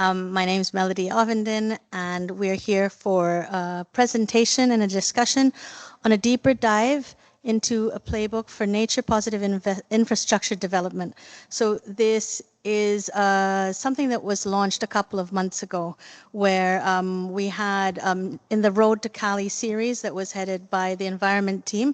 My name is Melody Ovenden, and we're here for a presentation and a discussion on a deeper dive into a playbook for nature-positive infrastructure development. So this is something that was launched a couple of months ago, where we had in the Road to Cali series that was headed by the environment team.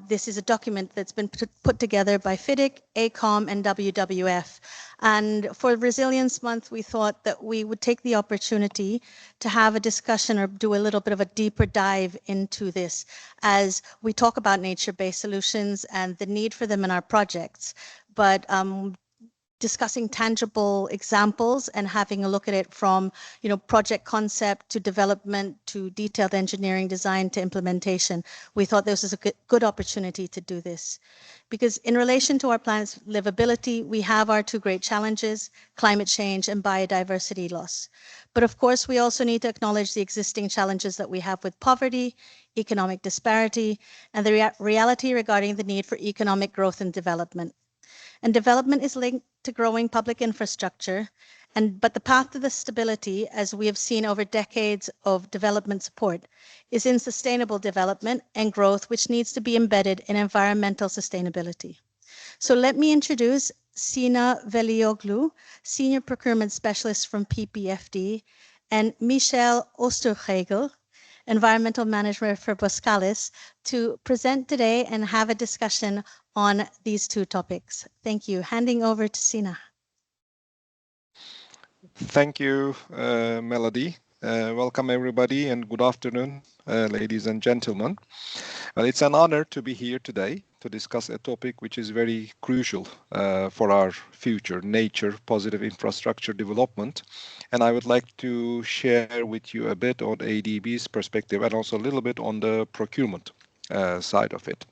This is a document that's been put together by FIDIC, AECOM, and WWF. And for Resilience Month, we thought that we would take the opportunity to have a discussion or do a little bit of a deeper dive into this as we talk about nature-based solutions and the need for them in our projects. But discussing tangible examples and having a look at it from, project concept to development to detailed engineering design to implementation. We thought this was a good opportunity to do this. Because in relation to our planet's livability, we have our two great challenges, climate change and biodiversity loss. But of course, we also need to acknowledge the existing challenges that we have with poverty, economic disparity, and the reality regarding the need for economic growth and development. And development is linked to growing public infrastructure, but the path to the stability, as we have seen over decades of development support, is in sustainable development and growth, which needs to be embedded in environmental sustainability. So let me introduce Sina Velioglu, Senior Procurement Specialist from PPFD, and Michel Oosterwegel, Environmental Manager for Boskalis, to present today and have a discussion on these two topics. Thank you. Handing over to Sina. Thank you, Melody. Welcome everybody and good afternoon, ladies and gentlemen. Well, it's an honor to be here today to discuss a topic which is very crucial for our future, nature positive infrastructure development. And I would like to share with you a bit on ADB's perspective and also a little bit on the procurement side of it.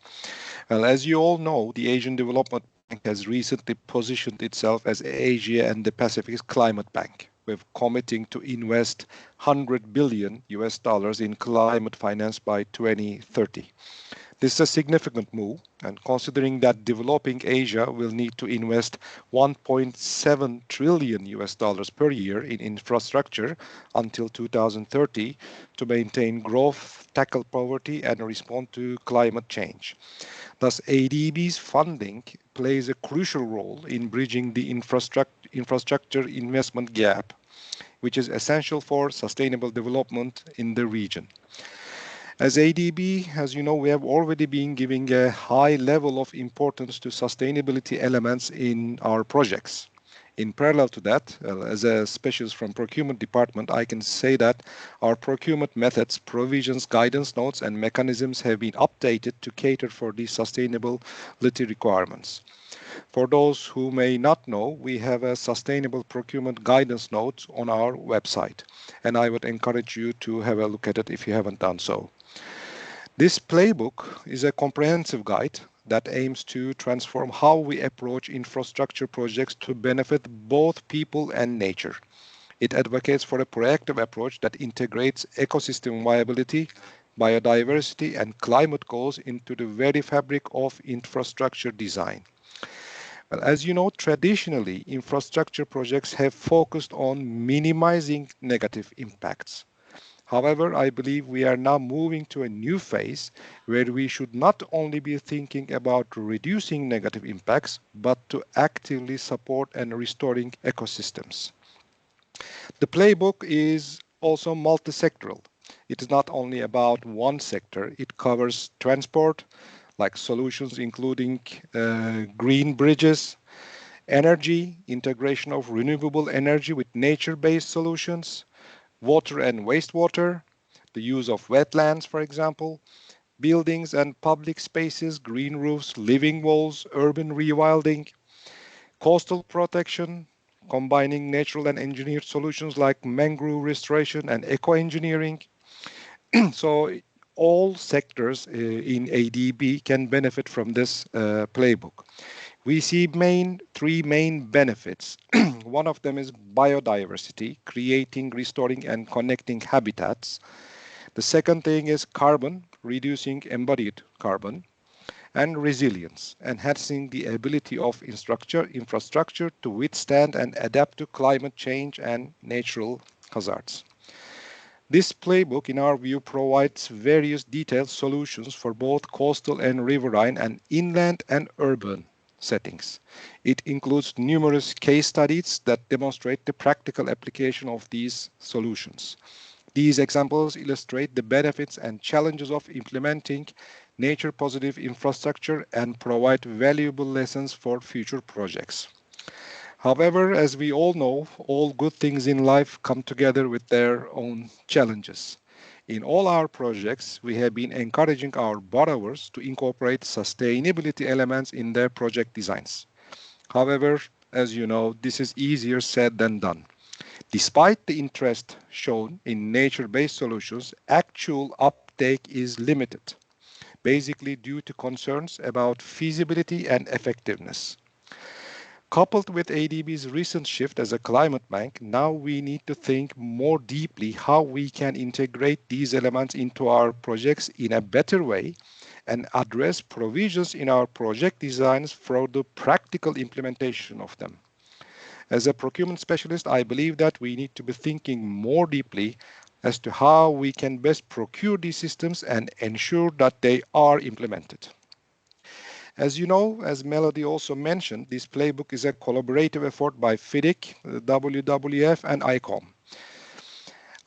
Well, as you all know, the Asian Development Bank has recently positioned itself as Asia and the Pacific's climate bank, with committing to invest $100 billion in climate finance by 2030. This is a significant move, and considering that developing Asia will need to invest $1.7 trillion per year in infrastructure until 2030 to maintain growth, tackle poverty, and respond to climate change. Thus, ADB's funding plays a crucial role in bridging the infrastructure investment gap, which is essential for sustainable development in the region. As ADB, as you know, we have already been giving a high level of importance to sustainability elements in our projects. In parallel to that, as a specialist from procurement department, I can say that our procurement methods, provisions, guidance notes, and mechanisms have been updated to cater for these sustainability requirements. For those who may not know, we have a sustainable procurement guidance note on our website, and I would encourage you to have a look at it if you haven't done so. This playbook is a comprehensive guide that aims to transform how we approach infrastructure projects to benefit both people and nature. It advocates for a proactive approach that integrates ecosystem viability, biodiversity, and climate goals into the very fabric of infrastructure design. Well, as you know, traditionally, infrastructure projects have focused on minimizing negative impacts. However, I believe we are now moving to a new phase where we should not only be thinking about reducing negative impacts, but to actively support and restoring ecosystems. The playbook is also multi-sectoral. It is not only about one sector. It covers transport, like solutions including green bridges, energy, integration of renewable energy with nature-based solutions, water and wastewater, the use of wetlands, for example, buildings and public spaces, green roofs, living walls, urban rewilding, coastal protection, combining natural and engineered solutions like mangrove restoration and eco-engineering. So all sectors in ADB can benefit from this playbook. We see three main benefits. One of them is biodiversity, creating, restoring, and connecting habitats. The second thing is carbon, reducing embodied carbon. and resilience, enhancing the ability of infrastructure to withstand and adapt to climate change and natural hazards. This playbook, in our view, provides various detailed solutions for both coastal and riverine and inland and urban settings. It includes numerous case studies that demonstrate the practical application of these solutions. These examples illustrate the benefits and challenges of implementing nature-positive infrastructure and provide valuable lessons for future projects. However, as we all know, all good things in life come together with their own challenges. In all our projects, we have been encouraging our borrowers to incorporate sustainability elements in their project designs. However, as you know, this is easier said than done. Despite the interest shown in nature-based solutions, actual uptake is limited, basically due to concerns about feasibility and effectiveness. Coupled with ADB's recent shift as a climate bank, now we need to think more deeply how we can integrate these elements into our projects in a better way and address provisions in our project designs for the practical implementation of them. As a procurement specialist, I believe that we need to be thinking more deeply as to how we can best procure these systems and ensure that they are implemented. As you know, as Melody also mentioned, this playbook is a collaborative effort by FIDIC, WWF, and AECOM.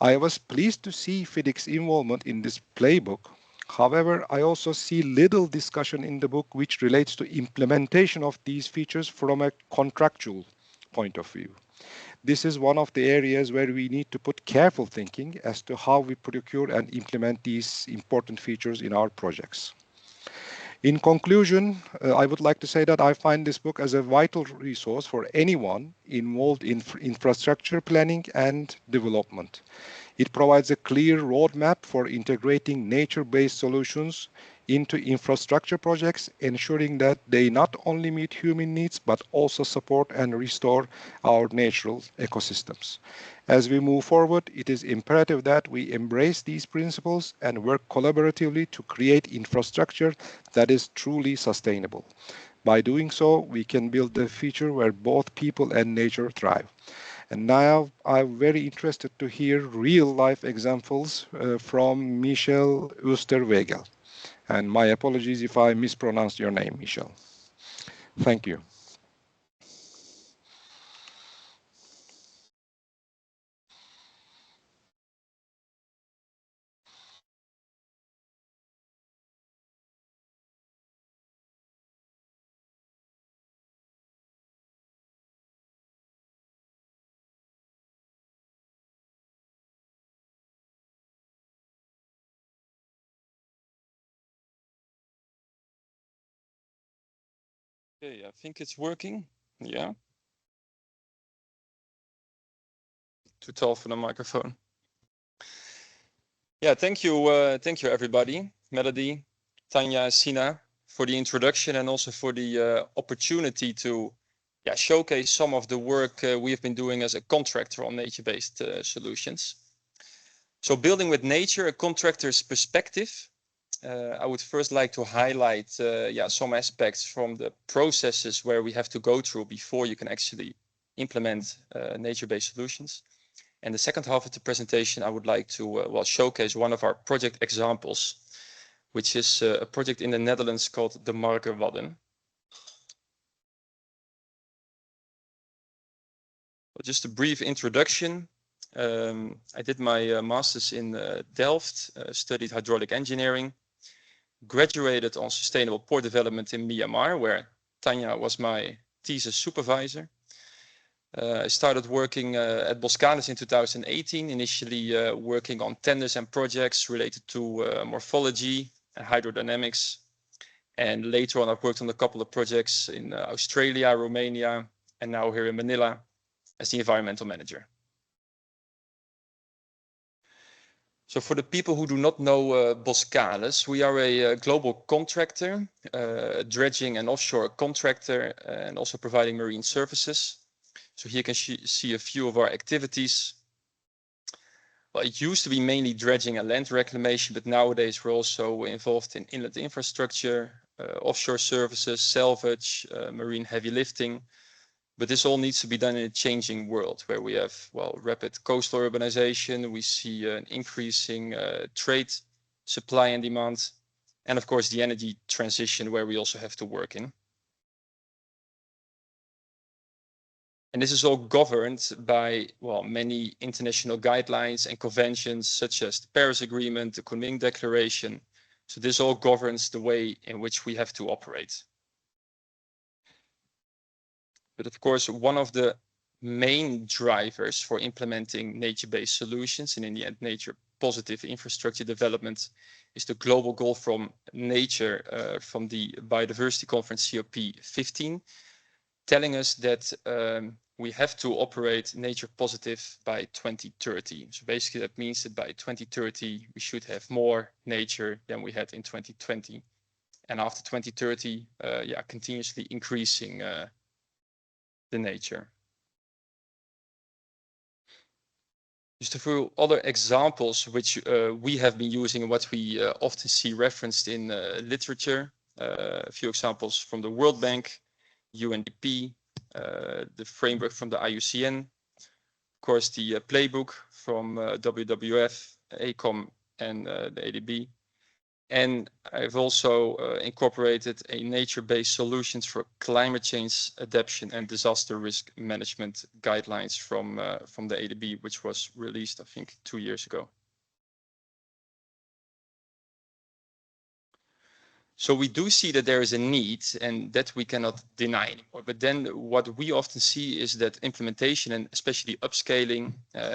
I was pleased to see FIDIC's involvement in this playbook. However, I also see little discussion in the book which relates to implementation of these features from a contractual point of view. This is one of the areas where we need to put careful thinking as to how we procure and implement these important features in our projects. In conclusion, I would like to say that I find this book as a vital resource for anyone involved in infrastructure planning and development. It provides a clear roadmap for integrating nature-based solutions into infrastructure projects, ensuring that they not only meet human needs, but also support and restore our natural ecosystems. As we move forward, it is imperative that we embrace these principles and work collaboratively to create infrastructure that is truly sustainable. By doing so, we can build a future where both people and nature thrive. And now I'm very interested to hear real-life examples from Michel Oosterwegel. And my apologies if I mispronounced your name, Michel. Thank you. Okay, I think it's working. Yeah. Too tall for the microphone. Yeah, thank you everybody, Melody, Tanya, Sina, for the introduction and also for the opportunity to showcase some of the work we have been doing as a contractor on nature-based solutions. So building with nature, a contractor's perspective, I would first like to highlight some aspects from the processes where we have to go through before you can actually implement nature-based solutions. And the second half of the presentation, I would like to showcase one of our project examples, which is a project in the Netherlands called the Markerwadden. Just a brief introduction. I did my master's in Delft, studied hydraulic engineering, graduated on sustainable port development in Myanmar, where Tanya was my thesis supervisor. I started working at Boskalis in 2018, initially working on tenders and projects related to morphology and hydrodynamics. And later on, I've worked on a couple of projects in Australia, Romania, and now here in Manila as the environmental manager. So for the people who do not know Boskalis, we are a global contractor, dredging and offshore contractor, and also providing marine services. So here you can see a few of our activities. Well, it used to be mainly dredging and land reclamation, but nowadays we're also involved in inlet infrastructure, offshore services, salvage, marine heavy lifting. But this all needs to be done in a changing world where we have, well, rapid coastal urbanization. We see an increasing trade, supply and demand, and of course the energy transition where we also have to work in. And this is all governed by, well, many international guidelines and conventions such as the Paris Agreement, the Kunming Declaration. So this all governs the way in which we have to operate. But of course, one of the main drivers for implementing nature-based solutions and in the end nature positive infrastructure development is the global goal from nature from the Biodiversity Conference COP15, telling us that we have to operate nature positive by 2030. So basically that means that by 2030 we should have more nature than we had in 2020, and after 2030 continuously increasing the nature. Just a few other examples which we have been using and what we often see referenced in literature. A few examples from the World Bank, UNDP, the framework from the IUCN, of course the Playbook from WWF, AECOM and the ADB. And I've also incorporated a nature-based solutions for climate change adaptation and disaster risk management guidelines from the ADB, which was released, I think, 2 years ago. So we do see that there is a need and that we cannot deny anymore. But then what we often see is that implementation and especially upscaling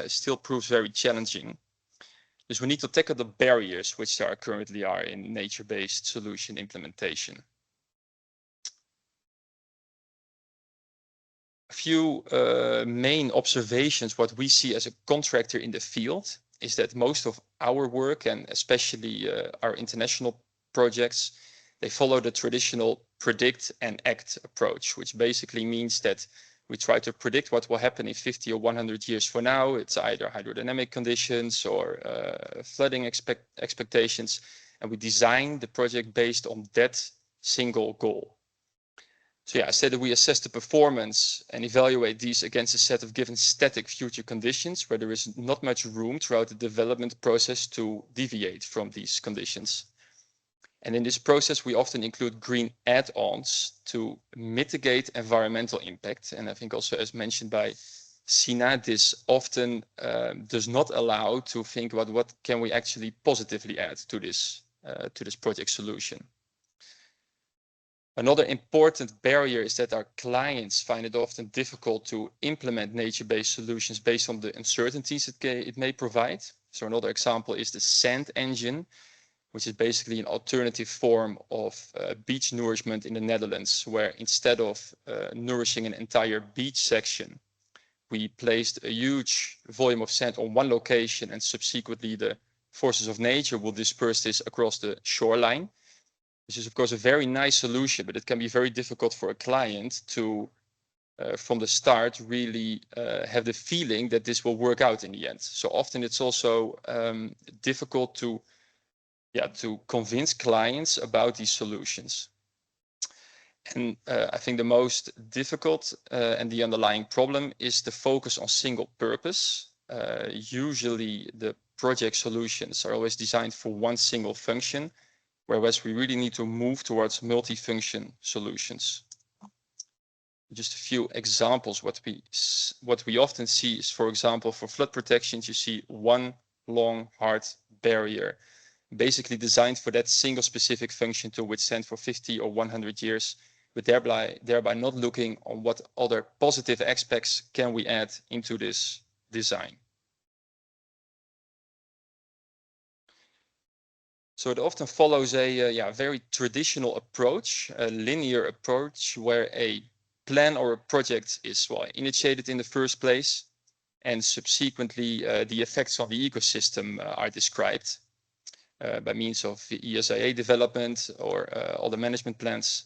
still proves very challenging. Dus we need to tackle the barriers which there currently are in nature-based solution implementation. A few main observations, what we see as a contractor in the field, is that most of our work, and especially our international projects, they follow the traditional predict and act approach, which basically means that we try to predict what will happen in 50 or 100 years from now. It's either hydrodynamic conditions or flooding expectations, and we design the project based on that single goal. So yeah, I said that we assess the performance and evaluate these against a set of given static future conditions where there is not much room throughout the development process to deviate from these conditions. And in this process, we often include green add-ons to mitigate environmental impact. And I think also, as mentioned by Sina, this often does not allow to think about what can we actually positively add to this project solution. Another important barrier is that our clients find it often difficult to implement nature-based solutions based on the uncertainties it may provide. So another example is the sand engine, which is basically an alternative form of beach nourishment in the Netherlands, where instead of nourishing an entire beach section, we placed a huge volume of sand on one location, and subsequently the forces of nature will disperse this across the shoreline. This is of course a very nice solution, but it can be very difficult for a client to from the start really have the feeling that this will work out in the end. So often it's also difficult to convince clients about these solutions. And I think the most difficult and the underlying problem is the focus on single purpose. Usually the project solutions are always designed for one single function, whereas we really need to move towards multi-function solutions. Just a few examples. What we often see is, for example, for flood protections, you see one long hard barrier, basically designed for that single specific function to withstand for 50 or 100 years, but thereby not looking on what other positive aspects can we add into this design. So it often follows a very traditional approach, a linear approach, where a plan or a project is initiated in the first place, and subsequently the effects on the ecosystem are described by means of ESIA development or other management plans.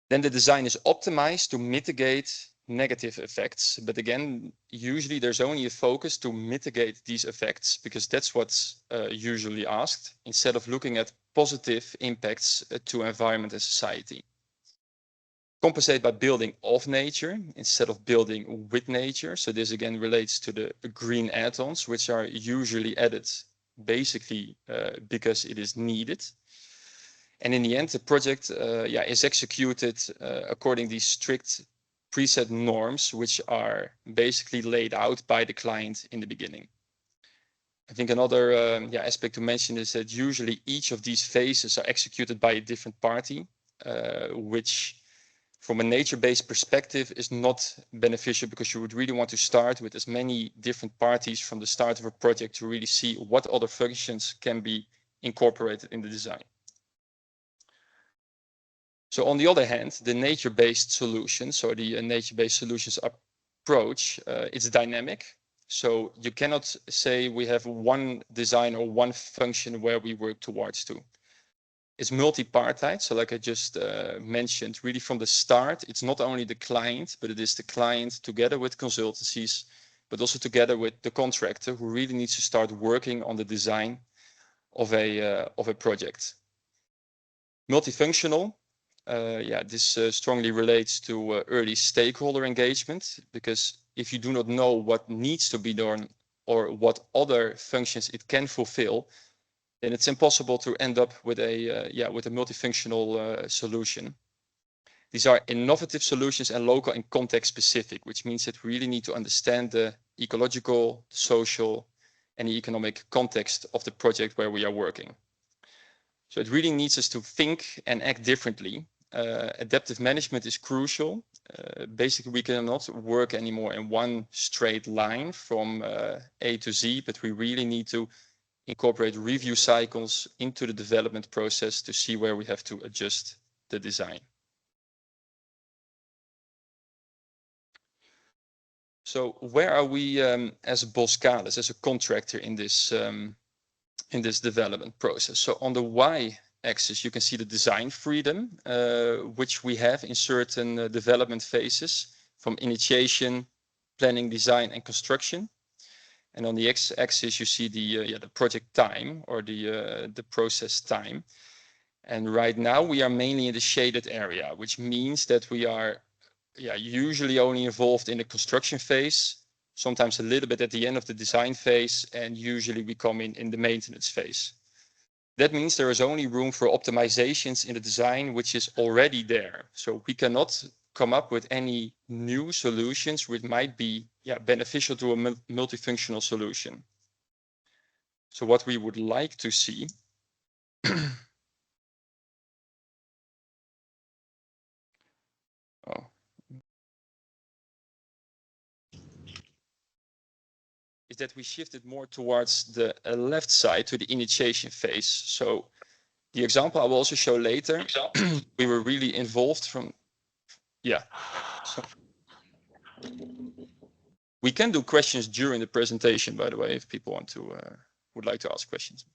Then the design is optimized to mitigate negative effects. But again, usually there's only a focus to mitigate these effects because that's what's usually asked, instead of looking at positive impacts to environment and society. Compensate by building of nature instead of building with nature. So this again relates to the green add-ons, which are usually added basically because it is needed. And in the end, the project is executed according to these strict preset norms, which are basically laid out by the client in the beginning. I think another aspect to mention is that usually each of these phases are executed by a different party, which from a nature-based perspective is not beneficial, because you would really want to start with as many different parties from the start of a project to really see what other functions can be incorporated in the design. So on the other hand, the nature-based solutions, or the nature-based solutions approach, it's dynamic. So you cannot say we have one design or one function where we work towards to. It's multi-partite. So like I just mentioned, really from the start, it's not only the client, but it is the client together with consultancies, but also together with the contractor who really needs to start working on the design of a project. Multifunctional. This strongly relates to early stakeholder engagement, because if you do not know what needs to be done or what other functions it can fulfill, then it's impossible to end up with a multifunctional solution. These are innovative solutions and local and context specific, which means that we really need to understand the ecological, social, and the economic context of the project where we are working. So it really needs us to think and act differently. Adaptive management is crucial. Basically, we cannot work anymore in one straight line from A to Z, but we really need to incorporate review cycles into the development process to see where we have to adjust the design. So where are we as Boskalis, as a contractor in this development process? So on the Y-axis, you can see the design freedom, which we have in certain development phases, from initiation, planning, design, and construction. And on the X-axis, you see the project time, or the process time. And right now, we are mainly in the shaded area, which means that we are usually only involved in the construction phase, sometimes a little bit at the end of the design phase, and usually we come in the maintenance phase. That means there is only room for optimizations in the design, which is already there. So we cannot come up with any new solutions which might be beneficial to a multifunctional solution. So what we would like to see is that we shifted more towards the left side, to the initiation phase. So the example I will also show later, we were really involved from, So we can do questions during the presentation, by the way, if people would like to ask questions.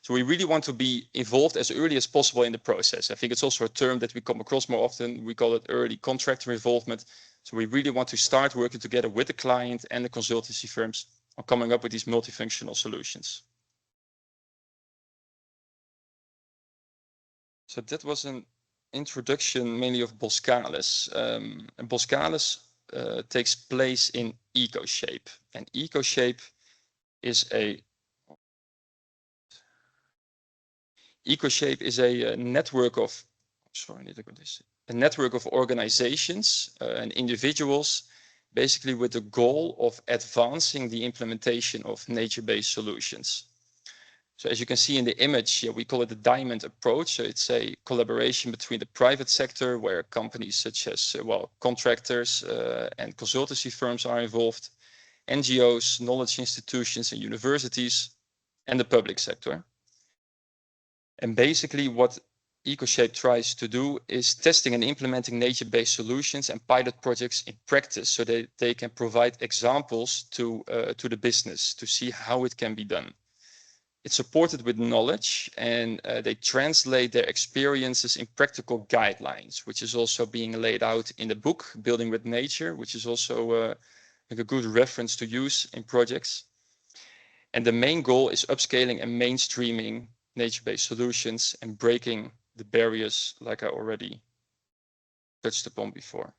So we really want to be involved as early as possible in the process. I think it's also a term that we come across more often. We call it early contractor involvement. So we really want to start working together with the client and the consultancy firms on coming up with these multifunctional solutions. So that was an introduction mainly of Boskalis. And Boskalis takes place in Ecoshape. And Ecoshape is a network of, a network of organizations and individuals, basically with the goal of advancing the implementation of nature-based solutions. So as you can see in the image, we call it the diamond approach. So it's a collaboration between the private sector, where companies such as contractors and consultancy firms are involved, NGOs, knowledge institutions and universities, and the public sector. And basically what Ecoshape tries to do is testing and implementing nature-based solutions and pilot projects in practice, so that they can provide examples to the business to see how it can be done. It's supported with knowledge, and they translate their experiences in practical guidelines, which is also being laid out in the book, Building with Nature, which is also like a good reference to use in projects. And the main goal is upscaling and mainstreaming nature-based solutions and breaking the barriers like I already touched upon before.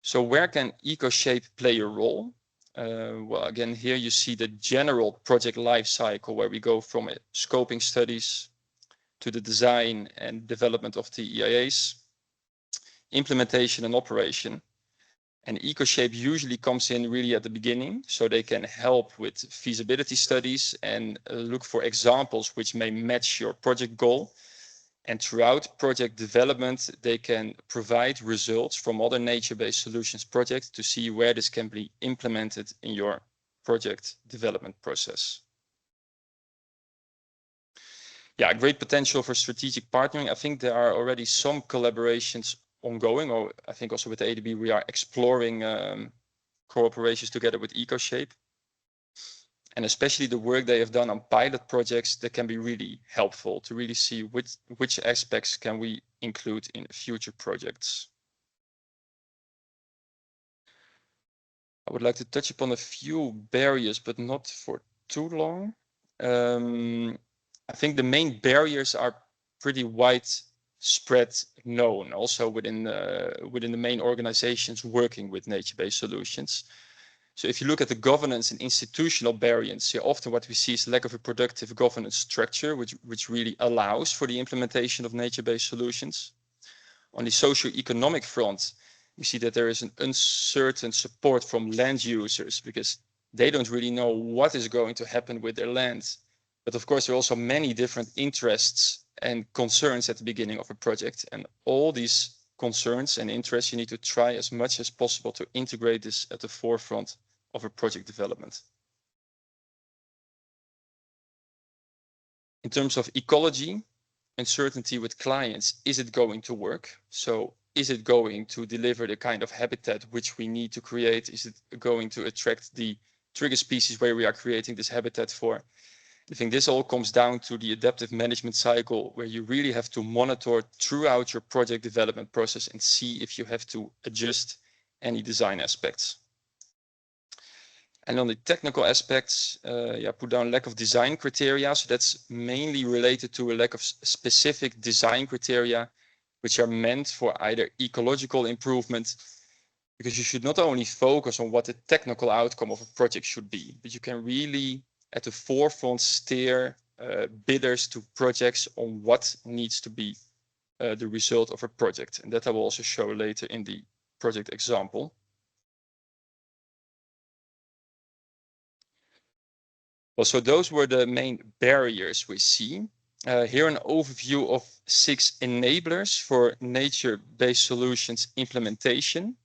So where can Ecoshape play a role? Well, again, here you see the general project life cycle where we go from scoping studies to the design and development of the EIAs, implementation and operation. And Ecoshape usually comes in really at the beginning, so they can help with feasibility studies and look for examples which may match your project goal. And throughout project development, they can provide results from other nature-based solutions projects to see where this can be implemented in your project development process. Yeah, great potential for strategic partnering. I think there are already some collaborations ongoing, or I think also with ADB, we are exploring cooperations together with Ecoshape. And especially the work they have done on pilot projects that can be really helpful to really see which aspects can we include in future projects. I would like to touch upon a few barriers, but not for too long. I think the main barriers are pretty widespread known, also within the main organizations working with nature-based solutions. So if you look at the governance and institutional barriers, often what we see is lack of a productive governance structure, which really allows for the implementation of nature-based solutions. On the socio-economic front, we see that there is an uncertain support from land users because they don't really know what is going to happen with their land. But of course, there are also many different interests and concerns at the beginning of a project. And all these concerns and interests, you need to try as much as possible to integrate this at the forefront of a project development. In terms of ecology, uncertainty with clients, is it going to work? So is it going to deliver the kind of habitat which we need to create? Is it going to attract the trigger species where we are creating this habitat for? I think this all comes down to the adaptive management cycle, where you really have to monitor throughout your project development process and see if you have to adjust any design aspects. And on the technical aspects, put down lack of design criteria. So that's mainly related to a lack of specific design criteria, which are meant for either ecological improvement, because you should not only focus on what the technical outcome of a project should be, but you can really at the forefront steer bidders to projects on what needs to be the result of a project. And that I will also show later in the project example. Well, so those were the main barriers we see. Here an overview of 6 enablers for nature-based solutions implementation,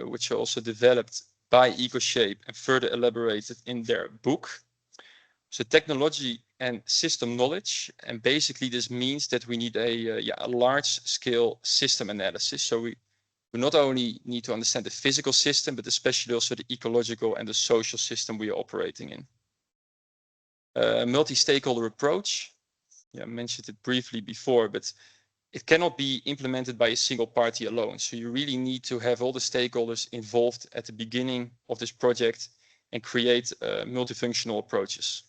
which are also developed by Ecoshape and further elaborated in their book. So technology and system knowledge, and basically this means that we need a large-scale system analysis. So we not only need to understand the physical system, but especially also the ecological and the social system we are operating in. Multi-stakeholder approach, I mentioned it briefly before, but it cannot be implemented by a single party alone. So you really need to have all the stakeholders involved at the beginning of this project and create multifunctional approaches.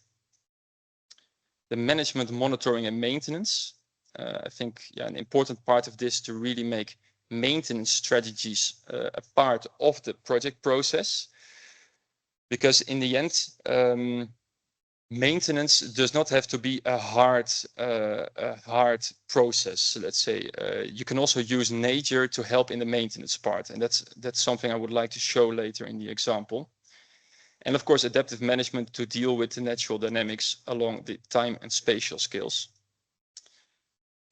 The management, monitoring and maintenance. I think an important part of this to really make maintenance strategies a part of the project process. Because in the end, maintenance does not have to be a hard process. Let's say you can also use nature to help in the maintenance part, and that's something I would like to show later in the example. And of course, adaptive management to deal with the natural dynamics along the time and spatial scales.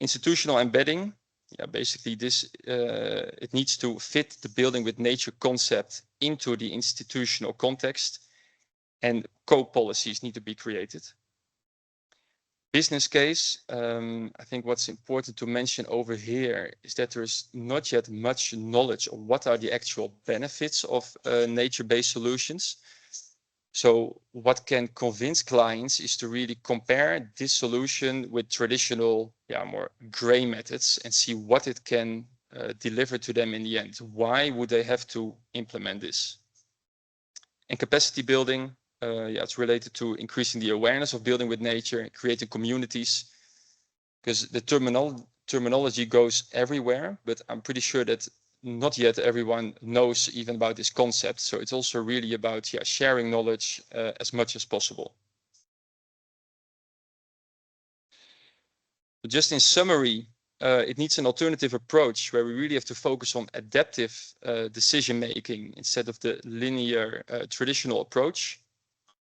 Institutional embedding, basically this it needs to fit the building with nature concept into the institutional context. And co-policies need to be created. Business case, I think what's important to mention over here is that there's not yet much knowledge of what are the actual benefits of nature-based solutions. So what can convince clients is to really compare this solution with traditional, more gray methods and see what it can deliver to them in the end. Why would they have to implement this? And capacity building, it's related to increasing the awareness of building with nature and creating communities, because the terminology goes everywhere, but I'm pretty sure that not yet everyone knows even about this concept. So it's also really about sharing knowledge as much as possible. But just in summary, it needs an alternative approach where we really have to focus on adaptive decision making instead of the linear traditional approach,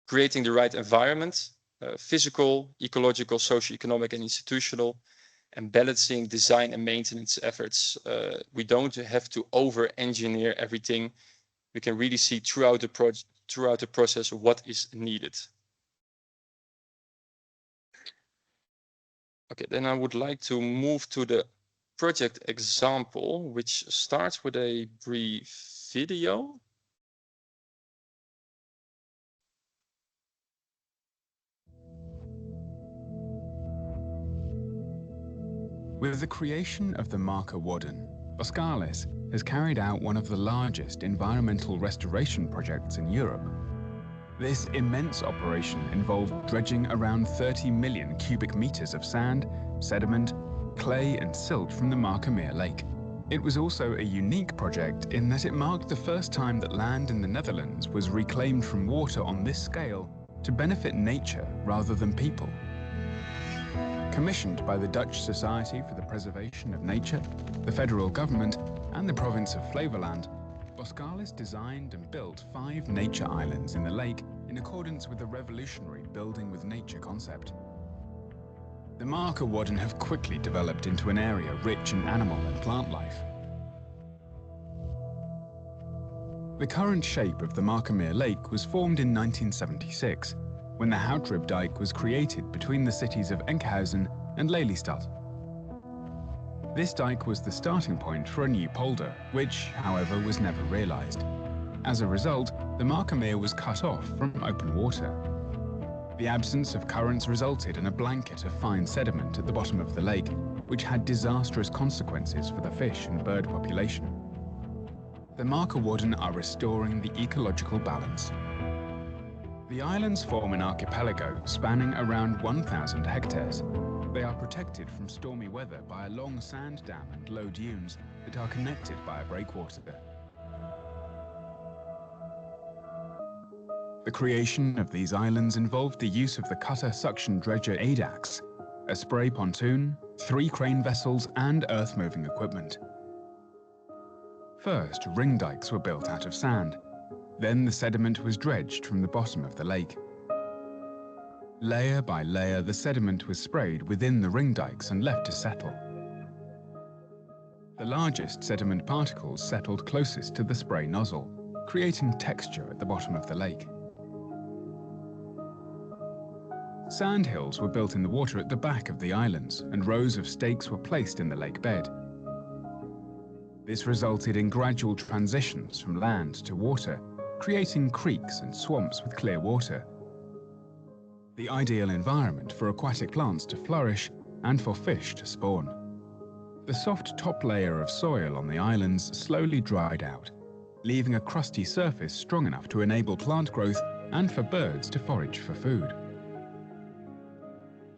creating the right environment, physical, ecological, socio-economic and institutional, and balancing design and maintenance efforts. We don't have to over-engineer everything. We can really see throughout the process what is needed. Okay, then I would like to move to the project example, which starts with a brief video. With the creation of the Marker Wadden, Boskalis has carried out one of the largest environmental restoration projects in Europe. This immense operation involved dredging around 30 million cubic meters of sand, sediment, clay and silt from the Markermeer Lake. It was also a unique project in that it marked the first time that land in the Netherlands was reclaimed from water on this scale to benefit nature rather than people. Commissioned by the Dutch Society for the Preservation of Nature, the federal government and the province of Flevoland, Boskalis designed and built 5 nature islands in the lake in accordance with the revolutionary building with nature concept. The Marker Wadden have quickly developed into an area rich in animal and plant life. The current shape of the Markermeer Lake was formed in 1976, when the Houtrib dike was created between the cities of Enkhuizen and Lelystad. This dike was the starting point for a new polder, which, however, was never realized. As a result, the Markermeer was cut off from open water. The absence of currents resulted in a blanket of fine sediment at the bottom of the lake, which had disastrous consequences for the fish and bird population. The Marker Wadden are restoring the ecological balance. The islands form an archipelago spanning around 1,000 hectares. They are protected from stormy weather by a long sand dam and low dunes that are connected by a breakwater. The creation of these islands involved the use of the cutter suction dredger ADAX, a spray pontoon, 3 crane vessels and earth-moving equipment. First, ring dikes were built out of sand. Then the sediment was dredged from the bottom of the lake. Layer by layer, the sediment was sprayed within the ring dikes and left to settle. The largest sediment particles settled closest to the spray nozzle, creating texture at the bottom of the lake. Sand hills were built in the water at the back of the islands, and rows of stakes were placed in the lake bed. This resulted in gradual transitions from land to water, creating creeks and swamps with clear water. The ideal environment for aquatic plants to flourish and for fish to spawn. The soft top layer of soil on the islands slowly dried out, leaving a crusty surface strong enough to enable plant growth and for birds to forage for food.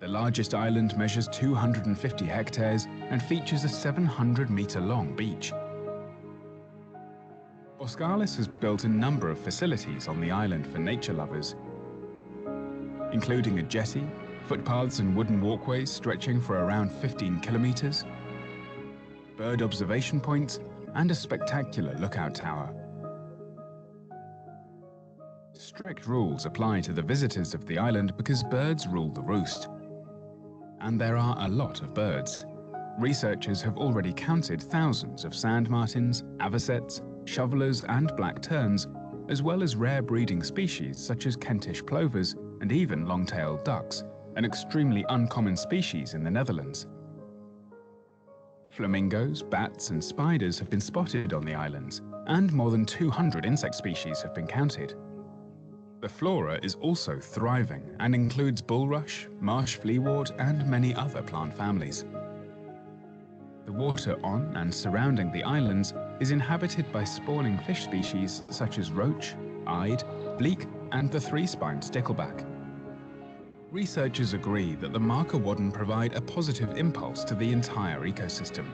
The largest island measures 250 hectares and features a 700-meter-long beach. Boskalis has built a number of facilities on the island for nature lovers, including a jetty, footpaths and wooden walkways stretching for around 15 kilometers, bird observation points, and a spectacular lookout tower. Strict rules apply to the visitors of the island because birds rule the roost. And there are a lot of birds. Researchers have already counted thousands of sand martins, avocets, shovelers and black terns, as well as rare breeding species such as Kentish plovers and even long-tailed ducks, an extremely uncommon species in the Netherlands. Flamingos, bats and spiders have been spotted on the islands, and more than 200 insect species have been counted. The flora is also thriving and includes bulrush, marsh fleawort and many other plant families. The water on and surrounding the islands is inhabited by spawning fish species such as roach, ide, bleak and the three-spined stickleback. Researchers agree that the marker wadden provide a positive impulse to the entire ecosystem.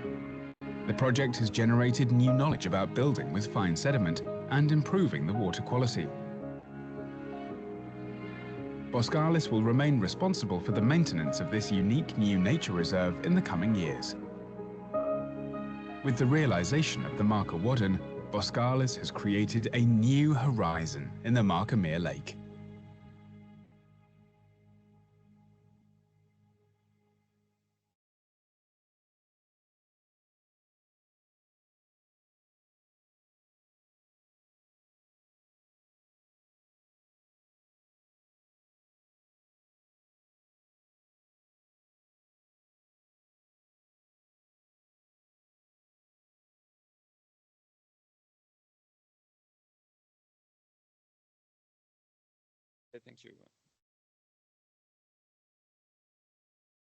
The project has generated new knowledge about building with fine sediment and improving the water quality. Boskalis will remain responsible for the maintenance of this unique new nature reserve in the coming years. With the realization of the marker wadden, Boskalis has created a new horizon in the Markermeer Lake. Thank you.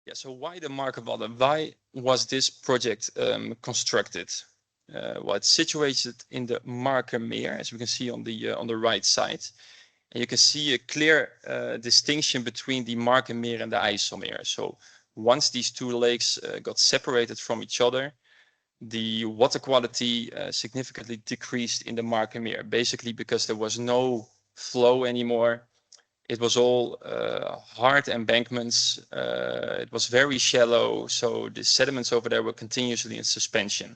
Yeah, so why the marker wadden? Why was this project constructed? Well, it's situated in the Markermeer, as we can see on the right side. And you can see a clear distinction between the Markermeer and the IJsselmeer. So once these two lakes got separated from each other, the water quality significantly decreased in the Markermeer, basically because there was no flow anymore. It was all hard embankments. It was very shallow, so the sediments over there were continuously in suspension.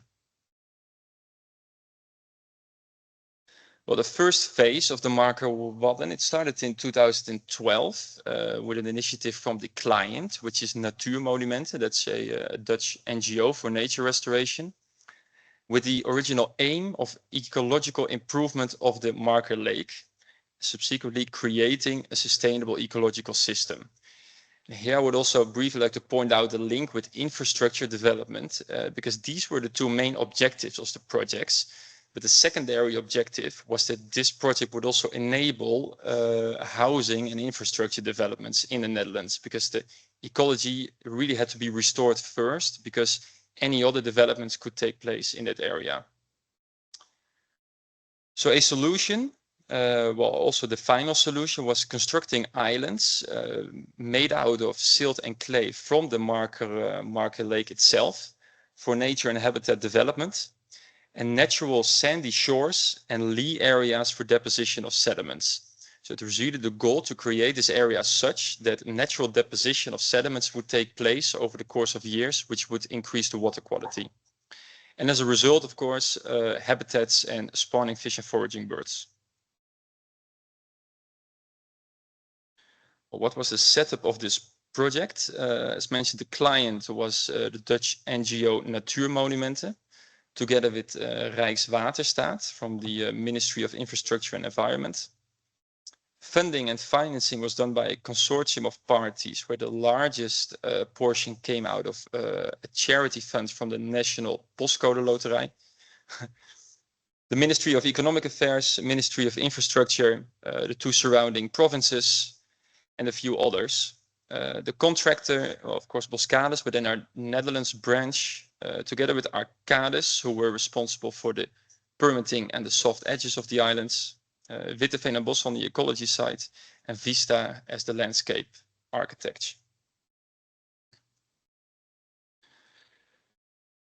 Well, the first phase of the marker wadden, it started in 2012 with an initiative from the client, which is Natuurmonumenten. That's a Dutch NGO for nature restoration, with the original aim of ecological improvement of the marker lake, subsequently creating a sustainable ecological system. Here I would also briefly like to point out the link with infrastructure development, because these were the two main objectives of the projects. But the secondary objective was that this project would also enable housing and infrastructure developments in the Netherlands, because the ecology really had to be restored first, because any other developments could take place in that area. So a solution, well, also the final solution was constructing islands made out of silt and clay from the marker lake itself for nature and habitat development, and natural sandy shores and lee areas for deposition of sediments. So it was really the goal to create this area such that natural deposition of sediments would take place over the course of years, which would increase the water quality. And as a result, of course, habitats and spawning fish and foraging birds. What was the setup of this project? As mentioned, the client was the Dutch NGO Natuurmonumenten, together with Rijkswaterstaat from the Ministry of Infrastructure and Environment. Funding and financing was done by a consortium of parties, where the largest portion came out of a charity fund from the National Postcode Loterij, the Ministry of Economic Affairs, Ministry of Infrastructure, the two surrounding provinces, and a few others. The contractor, of course, Boskalis, but then our Netherlands branch, together with Arcadis, who were responsible for the permitting and the soft edges of the islands, Witteveen and Bos on the ecology side, and Vista as the landscape architect.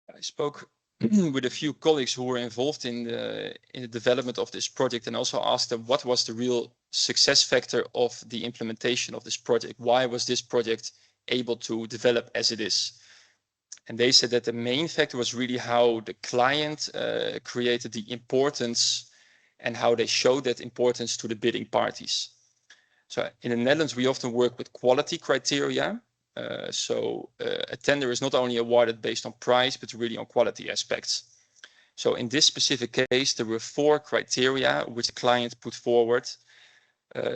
I spoke with a few colleagues who were involved in the development of this project, and also asked them what was the real success factor of the implementation of this project. Why was this project able to develop as it is? And they said that the main factor was really how the client created the importance and how they showed that importance to the bidding parties. So in the Netherlands, we often work with quality criteria. A tender is not only awarded based on price, but really on quality aspects. So in this specific case, there were 4 criteria which the client put forward: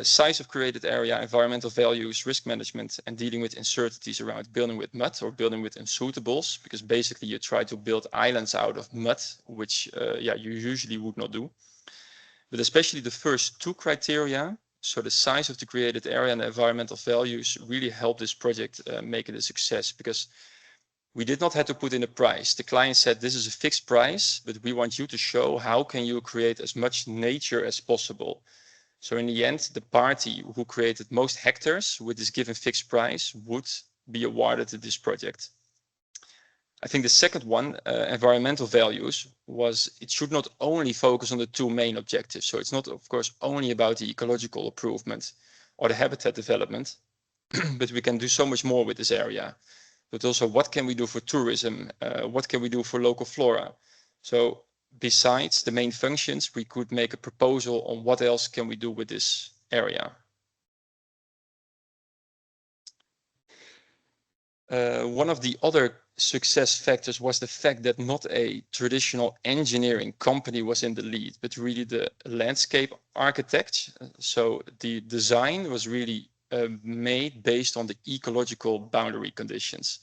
size of created area, environmental values, risk management, and dealing with uncertainties around building with mud or building with unsuitables, because basically you try to build islands out of mud, which you usually would not do. But especially the first 2 criteria, so the size of the created area and the environmental values, really helped this project make it a success, because we did not have to put in a price. The client said, this is a fixed price, but we want you to show how can you create as much nature as possible. So in the end, the party who created most hectares with this given fixed price would be awarded this project. I think the second one, environmental values, was it should not only focus on the two main objectives. So it's not, of course, only about the ecological improvement or the habitat development, but we can do so much more with this area. But also, what can we do for tourism? What can we do for local flora? So besides the main functions, we could make a proposal on what else can we do with this area. One of the other success factors was the fact that not a traditional engineering company was in the lead, but really the landscape architect. So the design was really made based on the ecological boundary conditions.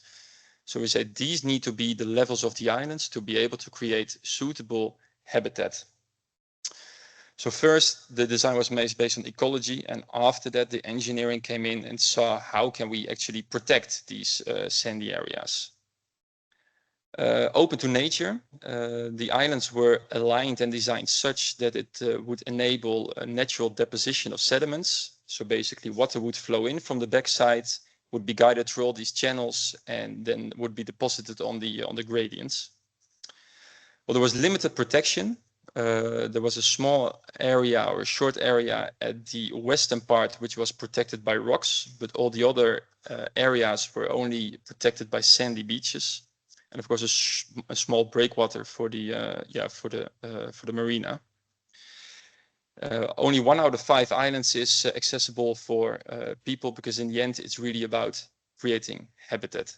So we said these need to be the levels of the islands to be able to create suitable habitat. So first, the design was made based on ecology, and after that, the engineering came in and saw how can we actually protect these sandy areas. Open to nature, the islands were aligned and designed such that it would enable a natural deposition of sediments. So basically, water would flow in from the backside, would be guided through all these channels, and then would be deposited on the gradients. Well, there was limited protection. There was a small area or a short area at the western part which was protected by rocks, but all the other areas were only protected by sandy beaches, and of course a small breakwater for the marina. Only 1 out of 5 islands is accessible for people, because in the end it's really about creating habitat.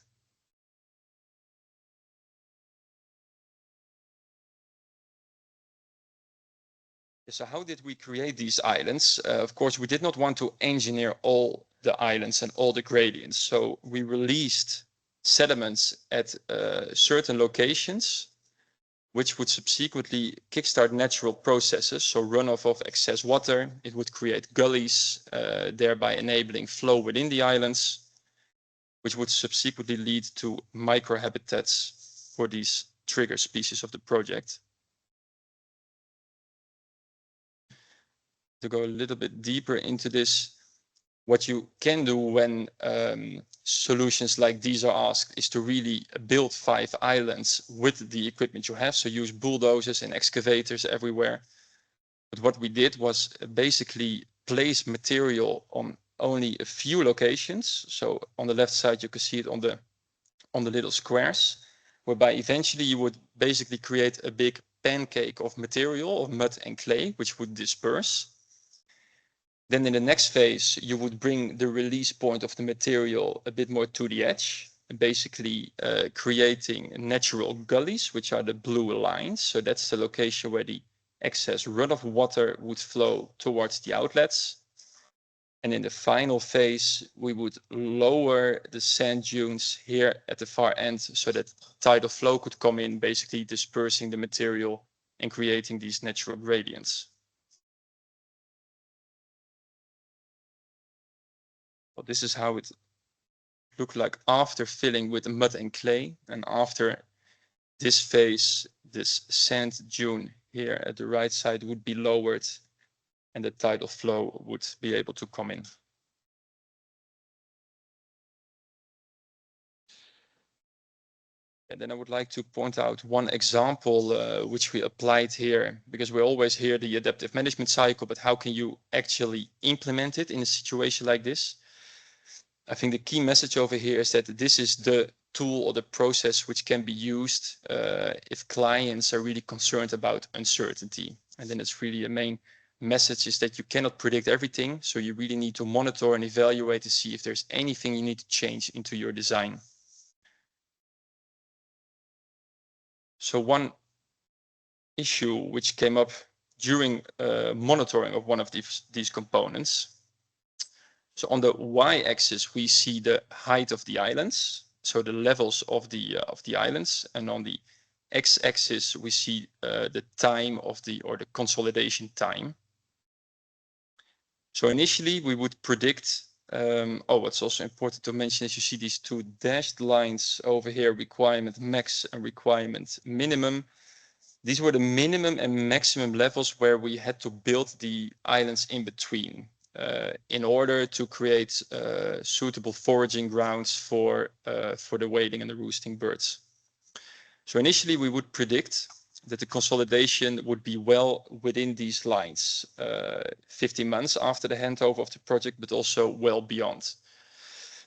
So how did we create these islands? Of course, we did not want to engineer all the islands and all the gradients. So we released sediments at certain locations, which would subsequently kickstart natural processes. So runoff of excess water, it would create gullies, thereby enabling flow within the islands, which would subsequently lead to microhabitats for these trigger species of the project. To go a little bit deeper into this, what you can do when solutions like these are asked is to really build 5 islands with the equipment you have. So use bulldozers and excavators everywhere. But what we did was basically place material on only a few locations. So on the left side, you can see it on the little squares, whereby eventually you would basically create a big pancake of material, of mud and clay, which would disperse. Then in the next phase, you would bring the release point of the material a bit more to the edge, basically creating natural gullies, which are the blue lines. So that's the location where the excess runoff water would flow towards the outlets. And in the final phase, we would lower the sand dunes here at the far end so that tidal flow could come in, basically dispersing the material and creating these natural gradients. Well, this is how it looked like after filling with mud and clay, and after this phase, this sand dune here at the right side would be lowered and the tidal flow would be able to come in. And then I would like to point out one example which we applied here, because we always hear the adaptive management cycle, but how can you actually implement it in a situation like this? I think the key message over here is that this is the tool or the process which can be used if clients are really concerned about uncertainty. And then it's really a main message is that you cannot predict everything. So you really need to monitor and evaluate to see if there's anything you need to change into your design. So one issue which came up during monitoring of one of these components. So on the y-axis, we see the height of the islands, so the levels of the islands, and on the x-axis, we see the time of the consolidation time. So initially, we would predict. What's also important to mention is you see these 2 dashed lines over here: requirement max and requirement minimum. These were the minimum and maximum levels where we had to build the islands in between in order to create suitable foraging grounds for the wading and the roosting birds. So initially we would predict that the consolidation would be well within these lines, 15 months after the handover of the project, but also well beyond.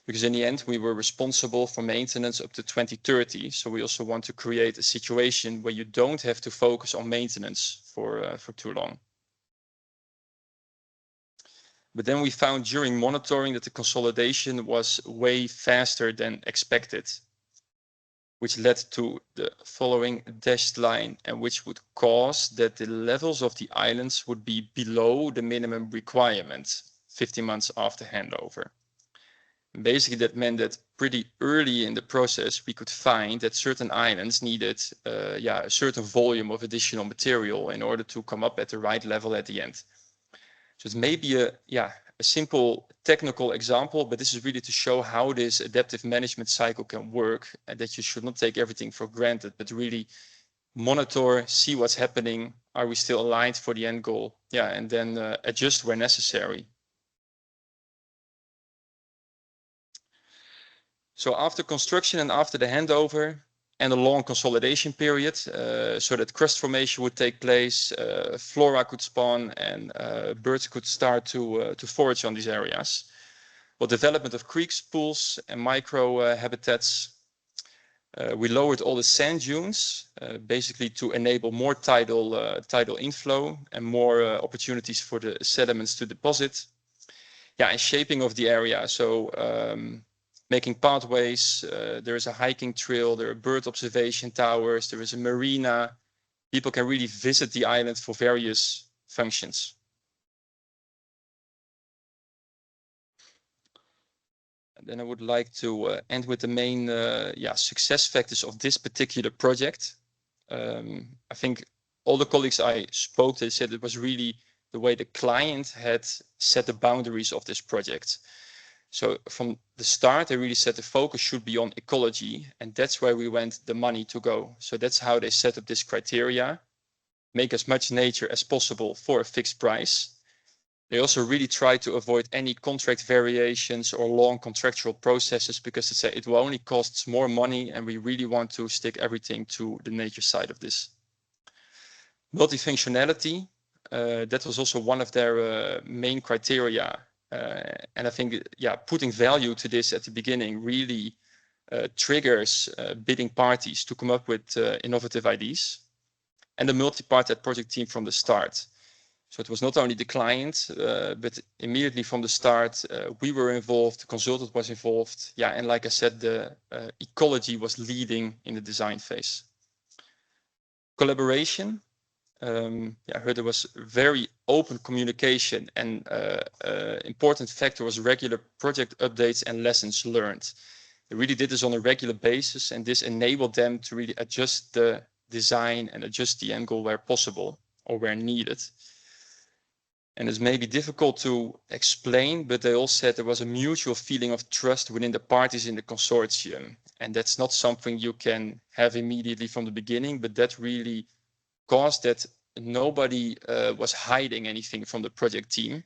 Because in the end, we were responsible for maintenance up to 2030. So we also want to create a situation where you don't have to focus on maintenance for too long. But then we found during monitoring that the consolidation was way faster than expected, which led to the following dashed line, and which would cause that the levels of the islands would be below the minimum requirement 15 months after handover. Basically, that meant that pretty early in the process, we could find that certain islands needed a certain volume of additional material in order to come up at the right level at the end. So it's maybe a simple technical example, but this is really to show how this adaptive management cycle can work, and that you should not take everything for granted, but really monitor, see what's happening. Are we still aligned for the end goal? Yeah, and then adjust where necessary. So after construction and after the handover and a long consolidation period, so that crust formation would take place, flora could spawn, and birds could start to forage on these areas. Well, development of creeks, pools, and micro habitats. We lowered all the sand dunes, basically to enable more tidal inflow and more opportunities for the sediments to deposit. Yeah, and shaping of the area. So making pathways, there is a hiking trail, there are bird observation towers, there is a marina. People can really visit the island for various functions. And then I would like to end with the main success factors of this particular project. I think all the colleagues I spoke to said it was really the way the client had set the boundaries of this project. So from the start, they really said the focus should be on ecology, and that's where we want the money to go. So that's how they set up this criteria, make as much nature as possible for a fixed price. They also really try to avoid any contract variations or long contractual processes, because they say it will only cost more money, and we really want to stick everything to the nature side of this. Multifunctionality, that was also one of their main criteria. And I think, putting value to this at the beginning really triggers bidding parties to come up with innovative ideas. And the multi-party project team from the start. So it was not only the client, but immediately from the start, we were involved, the consultant was involved. Yeah, and like I said, the ecology was leading in the design phase. Collaboration. I heard there was very open communication, and important factor was regular project updates and lessons learned. They really did this on a regular basis, and this enabled them to really adjust the design and adjust the end goal where possible or where needed. And it's maybe difficult to explain, but they all said there was a mutual feeling of trust within the parties in the consortium. And that's not something you can have immediately from the beginning, but that really caused that nobody was hiding anything from the project team.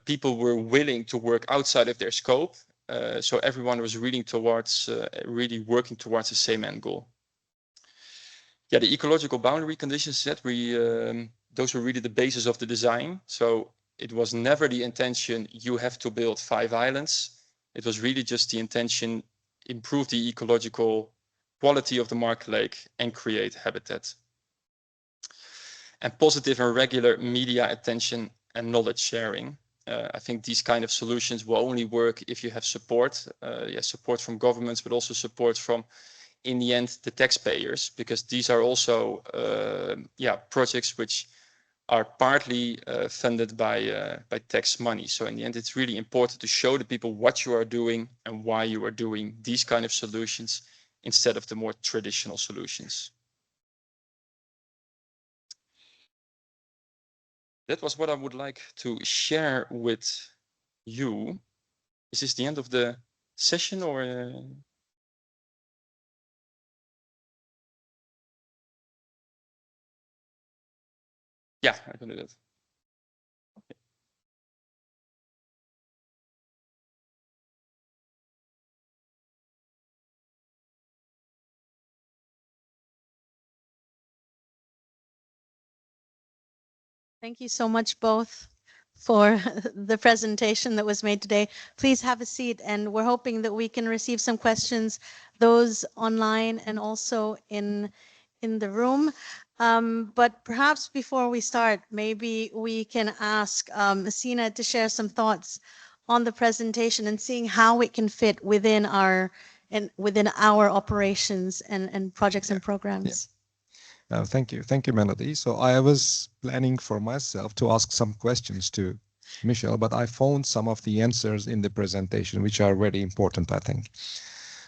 People were willing to work outside of their scope. So everyone was really working towards the same end goal. Yeah, the ecological boundary conditions that those were really the basis of the design. So it was never the intention you have to build 5 islands. It was really just the intention, improve the ecological quality of the Mark Lake and create habitat. And positive and regular media attention and knowledge sharing. I think these kind of solutions will only work if you have support, support from governments, but also support from, in the end, the taxpayers, because these are also projects which are partly funded by tax money. So in the end, it's really important to show the people what you are doing and why you are doing these kind of solutions instead of the more traditional solutions. That was what I would like to share with you. Is this the end of the session, or? Yeah, I can do that. Thank you so much both for the presentation that was made today. Please have a seat, and we're hoping that we can receive some questions, those online and also in the room. But perhaps before we start, maybe we can ask Sina to share some thoughts on the presentation and seeing how it can fit within our operations and projects and programs. Thank you, Melody. So I was planning for myself to ask some questions to Michel, but I found some of the answers in the presentation, which are very important, I think.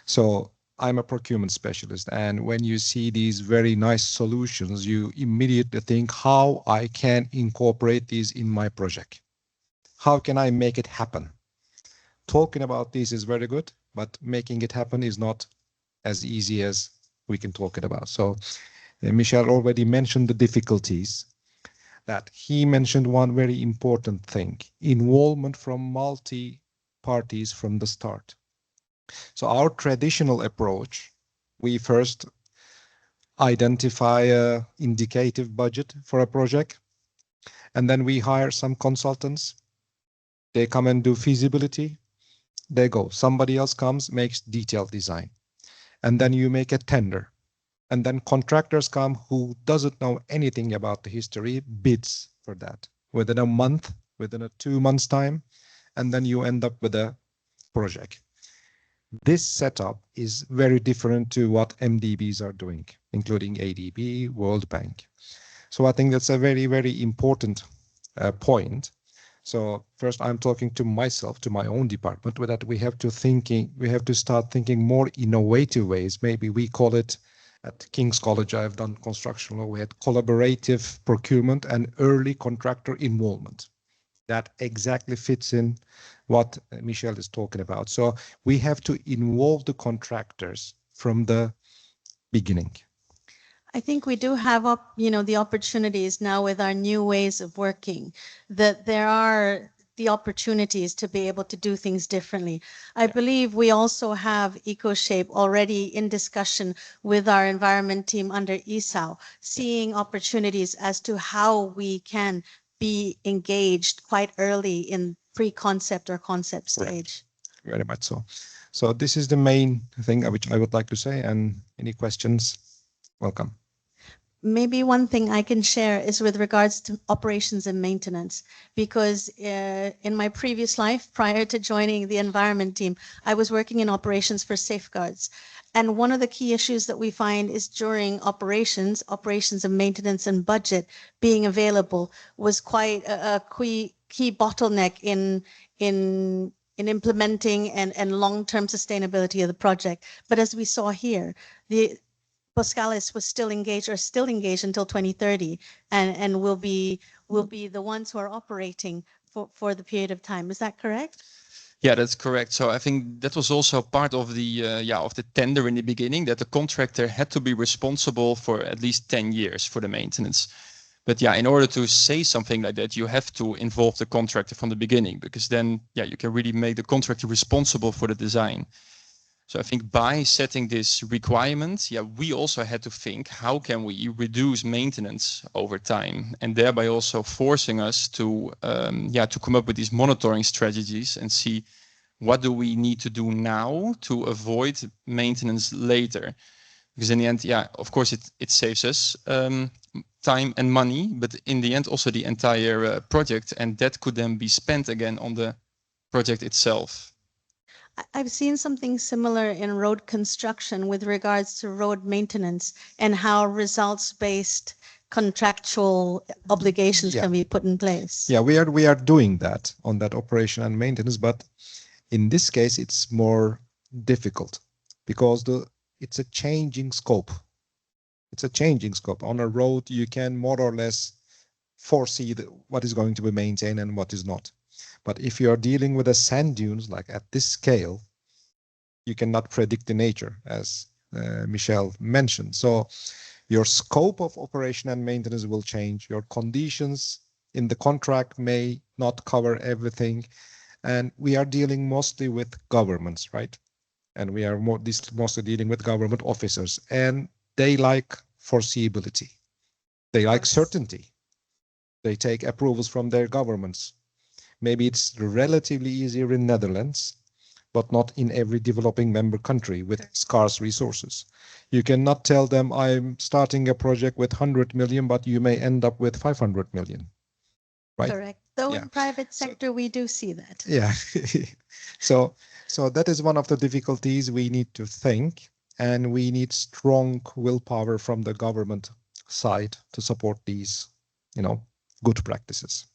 So I'm a procurement specialist, and when you see these very nice solutions, you immediately think how I can incorporate these in my project. How can I make it happen? Talking about this is very good, but making it happen is not as easy as we can talk it about. So Michel already mentioned the difficulties. That he mentioned one very important thing: involvement from multi parties from the start. So our traditional approach, we first identify a indicative budget for a project, and then we hire some consultants. They come and do feasibility. They go. Somebody else comes, makes detailed design, and then you make a tender. And then contractors come who doesn't know anything about the history, bids for that within a month, within a 2 months time, and then you end up with a project. This setup is very different to what MDBs are doing, including ADB, World Bank. So I think that's a very, very important point. So first, I'm talking to myself, to my own department, with that we have to start thinking more innovative ways. Maybe we call it, at King's College, I've done construction law. We had collaborative procurement and early contractor involvement. That exactly fits in what Michel is talking about. So we have to involve the contractors from the beginning. I think we do have the opportunities now with our new ways of working, that there are the opportunities to be able to do things differently. I believe we also have Ecoshape already in discussion with our environment team under ESAU, seeing opportunities as to how we can be engaged quite early in pre-concept or concept stage. Very much so. So this is the main thing which I would like to say, and any questions, welcome. Maybe one thing I can share is with regards to operations and maintenance, because in my previous life, prior to joining the environment team, I was working in operations for safeguards. And one of the key issues that we find is during operations and maintenance and budget being available was quite a key bottleneck in implementing and long-term sustainability of the project. But as we saw here, the Boskalis was still engaged until 2030 and will be the ones who are operating for the period of time. Is that correct? Yeah, that's correct. So I think that was also part of the of the tender in the beginning, that the contractor had to be responsible for at least 10 years for the maintenance. But yeah, in order to say something like that, you have to involve the contractor from the beginning, because then you can really make the contractor responsible for the design. So I think by setting this requirement, we also had to think, how can we reduce maintenance over time, and thereby also forcing us to come up with these monitoring strategies and see what do we need to do now to avoid maintenance later. Because in the end, of course, it saves us time and money, but in the end also the entire project, and that could then be spent again on the project itself. I've seen something similar in road construction with regards to road maintenance and how results-based contractual obligations can be put in place. Yeah, we are doing that on that operation and maintenance, but in this case it's more difficult because it's a changing scope. It's a changing scope. On a road, you can more or less foresee what is going to be maintained and what is not. But if you are dealing with the sand dunes, like at this scale, you cannot predict the nature, as Michel mentioned. So Your scope of operation and maintenance will change. Your conditions in the contract may not cover everything. And we are dealing mostly with governments, right? And we are mostly dealing with government officers, and they like foreseeability. They like certainty. They take approvals from their governments. Maybe it's relatively easier in Netherlands, but not in every developing member country with scarce resources. You cannot tell them, I'm starting a project with 100 million, but you may end up with 500 million. Right? Correct. Though in private sector, we do see that. Yeah. So that is one of the difficulties. We need to think, and we need strong willpower from the government side to support these, good practices.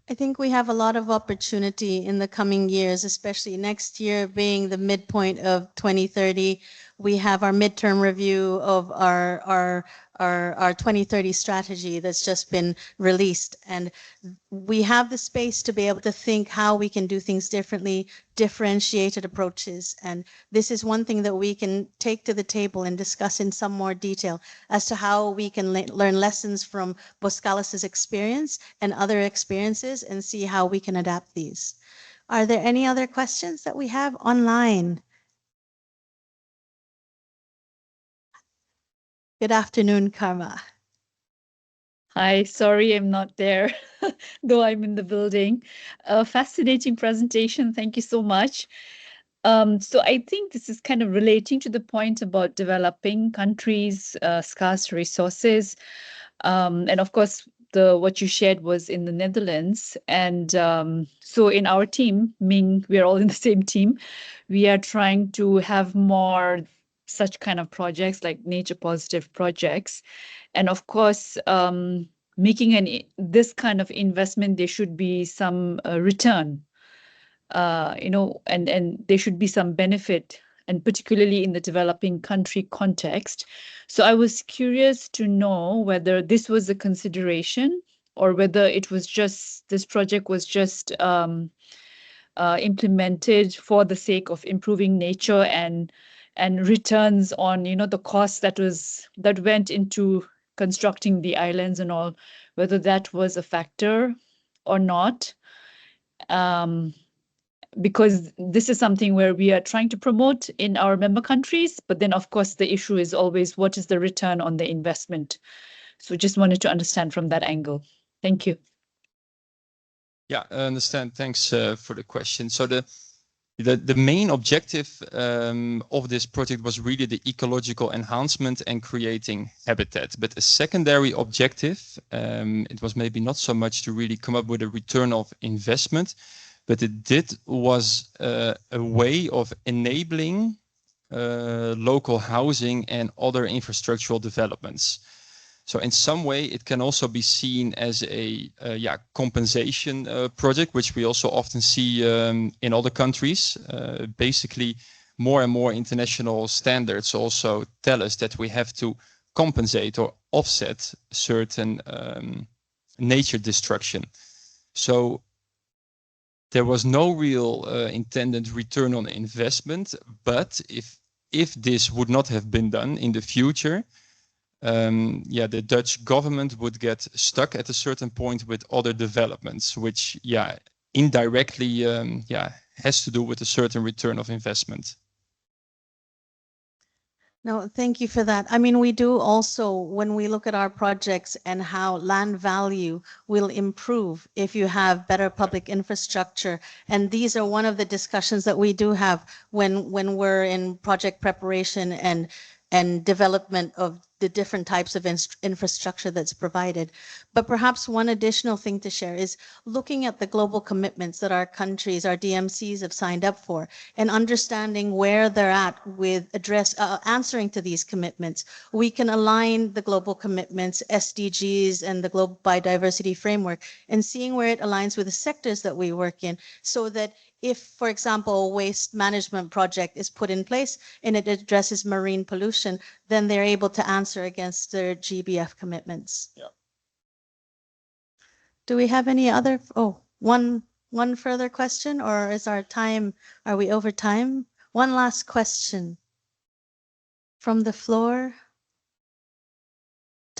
I think we have a lot of opportunity in the coming years, especially next year being the midpoint of 2030. We have our midterm review of our 2030 strategy that's just been released. And we have the space to be able to think how we can do things differently, differentiated approaches. And this is one thing that we can take to the table and discuss in some more detail as to how we can learn lessons from Boskalis' experience and other experiences and see how we can adapt these. Are there any other questions that we have online? Good afternoon, Karma. Hi, sorry I'm not there, though I'm in the building. Fascinating presentation. Thank you so much. So I think this is kind of relating to the point about developing countries, scarce resources. And of course, what you shared was in the Netherlands. And so in our team, Ming, we're all in the same team. We are trying to have more such kind of projects like nature positive projects. And of course, making this kind of investment, there should be some return, and there should be some benefit, and particularly in the developing country context. So I was curious to know whether this was a consideration or whether it was just, this project was just implemented for the sake of improving nature and returns on, the costs that went into constructing the islands and all, whether that was a factor or not. Because this is something where we are trying to promote in our member countries, but then of course the issue is always what is the return on the investment. So just wanted to understand from that angle. Thank you. Yeah, I understand. Thanks for the question. So the main objective of this project was really the ecological enhancement and creating habitat. But a secondary objective, it was maybe not so much to really come up with a return of investment, but it was a way of enabling local housing and other infrastructural developments. So in some way, it can also be seen as a compensation project, which we also often see in other countries. Basically, more and more international standards also tell us that we have to compensate or offset certain nature destruction. So there was no real intended return on investment, but if this would not have been done in the future, the Dutch government would get stuck at a certain point with other developments, which indirectly has to do with a certain return of investment. No, thank you for that. I mean, we do also, when we look at our projects and how land value will improve if you have better public infrastructure. And these are one of the discussions that we do have when we're in project preparation and development of the different types of infrastructure that's provided. But perhaps one additional thing to share is looking at the global commitments that our countries, our DMCs have signed up for, and understanding where they're at with answering to these commitments. We can align the global commitments, SDGs, and the Global Biodiversity Framework, and seeing where it aligns with the sectors that we work in, so that if, for example, a waste management project is put in place and it addresses marine pollution, then they're able to answer against their GBF commitments. Yeah. Do we have any other? One further question, or is our time? Are we over time? One last question from the floor.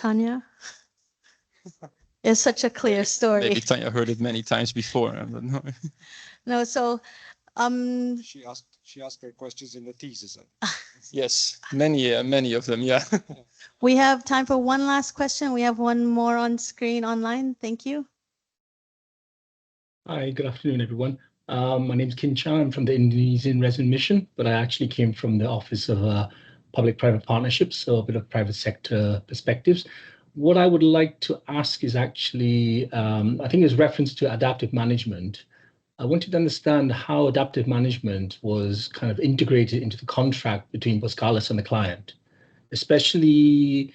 Tanya? It's such a clear story. Maybe Tanya heard it many times before. I don't know. No, so She asked her questions in the thesis. Yes, many of them. Yeah. we have time for one last question. We have one more on screen online. Thank you. Hi, good afternoon, everyone. My name is Kin Chan. I'm from the Indonesian Resident Mission, but I actually came from the Office of Public-Private Partnerships, so a bit of private sector perspectives. What I would like to ask is actually, I think it's reference to adaptive management. I wanted to understand how adaptive management was kind of integrated into the contract between Boskalis and the client, especially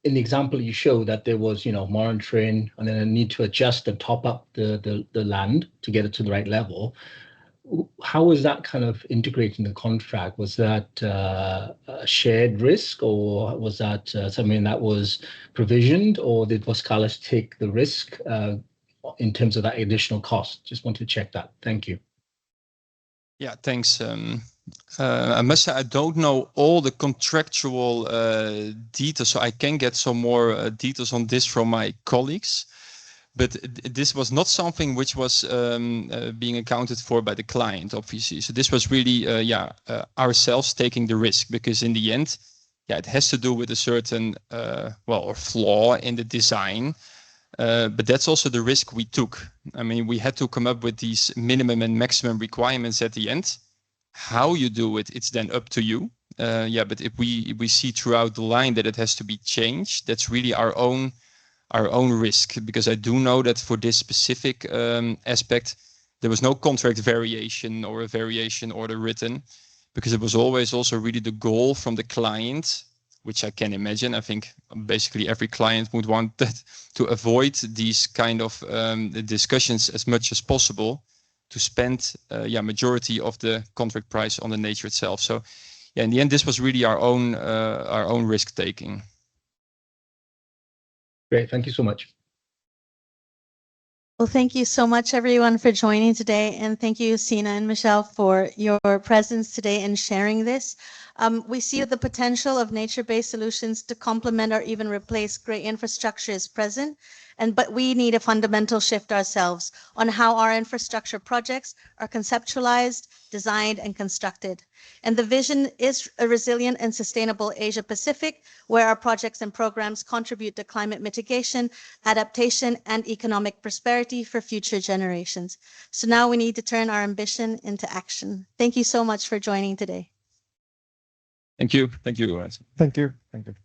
in the example you showed that there was, monitoring and then a need to adjust and top up the land to get it to the right level. How was that kind of integrated in the contract? Was that a shared risk, or was that something that was provisioned, or did Boskalis take the risk in terms of that additional cost? Just want to check that. Thank you. Yeah, thanks. I must say I don't know all the contractual details, so I can get some more details on this from my colleagues. But this was not something which was being accounted for by the client, obviously. So this was really, ourselves taking the risk, because in the end, it has to do with a certain, or flaw in the design. But that's also the risk we took. I mean, we had to come up with these minimum and maximum requirements at the end. How you do it, it's then up to you. But if we see throughout the line that it has to be changed, that's really our own risk, because I do know that for this specific aspect, there was no contract variation or a variation order written, because it was always also really the goal from the client, which I can imagine. I think basically every client would want that, to avoid these kind of discussions as much as possible, to spend majority of the contract price on the nature itself. So in the end, this was really our own risk taking. Great, thank you so much. Well, thank you so much, everyone, for joining today. And thank you, Sina and Michel, for your presence today and sharing this. We see the potential of nature-based solutions to complement or even replace great infrastructure is present. But we need a fundamental shift ourselves on how our infrastructure projects are conceptualized, designed, and constructed. And the vision is a resilient and sustainable Asia-Pacific, where our projects and programs contribute to climate mitigation, adaptation, and economic prosperity for future generations. So now we need to turn our ambition into action. Thank you so much for joining today. Thank you. Thank you. Thank you. Thank you.